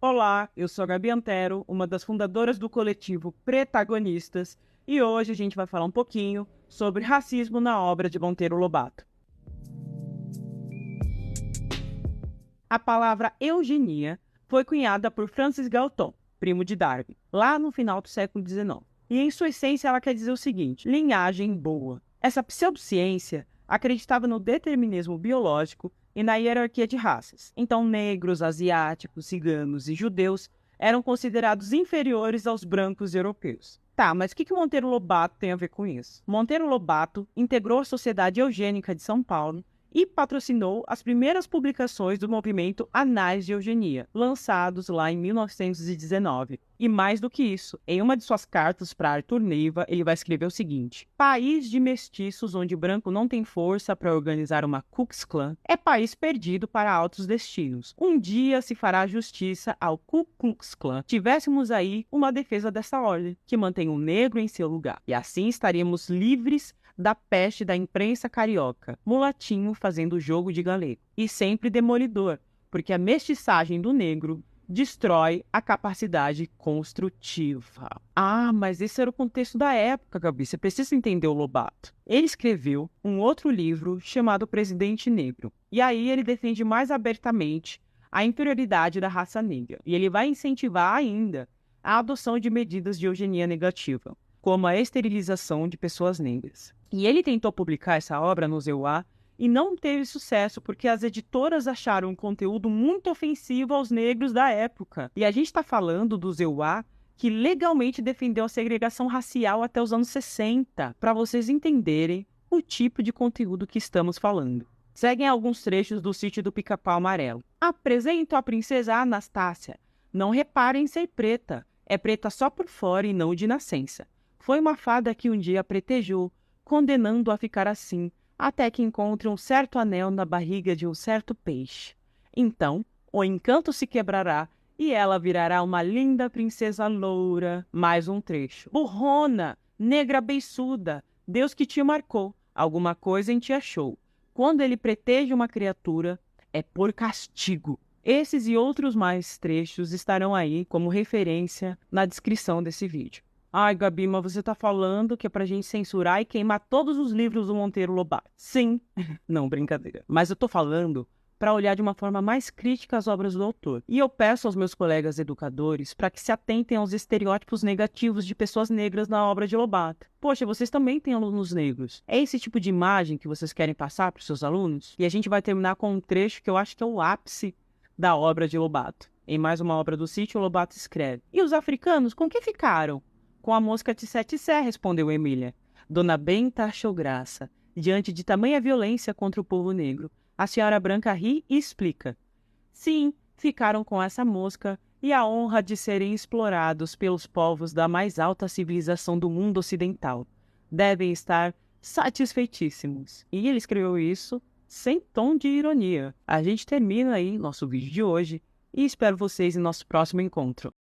Olá, eu sou a Gabi Antero, uma das fundadoras do coletivo Pretagonistas, e hoje a gente vai falar um pouquinho sobre racismo na obra de Monteiro Lobato. A palavra eugenia foi cunhada por Francis Galton, primo de Darwin, lá no final do século XIX. E em sua essência ela quer dizer o seguinte: linhagem boa. Essa pseudociência acreditava no determinismo biológico e na hierarquia de raças. Então, negros, asiáticos, ciganos e judeus eram considerados inferiores aos brancos europeus. Tá, mas o que Monteiro Lobato tem a ver com isso? Monteiro Lobato integrou a Sociedade Eugênica de São Paulo e patrocinou as primeiras publicações do movimento Anais de Eugenia, lançados lá em 1919. E mais do que isso, em uma de suas cartas para Arthur Neiva, ele vai escrever o seguinte: país de mestiços onde branco não tem força para organizar uma Ku Klux Klan é país perdido para altos destinos. Um dia se fará justiça ao Ku Klux Klan. Tivéssemos aí uma defesa dessa ordem, que mantém o negro em seu lugar. E assim estaríamos livres da peste da imprensa carioca, mulatinho fazendo jogo de galego. E sempre demolidor, porque a mestiçagem do negro destrói a capacidade construtiva. Ah, mas esse era o contexto da época, Gabi. Você precisa entender o Lobato. Ele escreveu um outro livro chamado Presidente Negro. E aí ele defende mais abertamente a inferioridade da raça negra. E ele vai incentivar ainda a adoção de medidas de eugenia negativa, como a esterilização de pessoas negras. E ele tentou publicar essa obra no ZEUA e não teve sucesso, porque as editoras acharam um conteúdo muito ofensivo aos negros da época. E a gente está falando do ZEUA, que legalmente defendeu a segregação racial até os anos 60, para vocês entenderem o tipo de conteúdo que estamos falando. Seguem alguns trechos do Sítio do Pica-Pau Amarelo. Apresento a princesa Anastácia. Não reparem ser preta. É preta só por fora e não de nascença. Foi uma fada que um dia pretejou, condenando a ficar assim, até que encontre um certo anel na barriga de um certo peixe. Então, o encanto se quebrará e ela virará uma linda princesa loura. Mais um trecho. Burrona, negra beiçuda, Deus que te marcou, alguma coisa em ti achou. Quando ele preteja uma criatura, é por castigo. Esses e outros mais trechos estarão aí como referência na descrição desse vídeo. Ai, Gabi, mas você tá falando que é pra gente censurar e queimar todos os livros do Monteiro Lobato. Sim. Não, brincadeira. Mas eu tô falando para olhar de uma forma mais crítica as obras do autor. E eu peço aos meus colegas educadores para que se atentem aos estereótipos negativos de pessoas negras na obra de Lobato. Poxa, vocês também têm alunos negros. É esse tipo de imagem que vocês querem passar para os seus alunos? E a gente vai terminar com um trecho que eu acho que é o ápice da obra de Lobato. Em mais uma obra do Sítio, Lobato escreve: e os africanos, com que ficaram? Com a mosca tissé-tissé, respondeu Emília. Dona Benta achou graça. Diante de tamanha violência contra o povo negro, a senhora Branca ri e explica. Sim, ficaram com essa mosca e a honra de serem explorados pelos povos da mais alta civilização do mundo ocidental. Devem estar satisfeitíssimos. E ele escreveu isso sem tom de ironia. A gente termina aí nosso vídeo de hoje e espero vocês em nosso próximo encontro.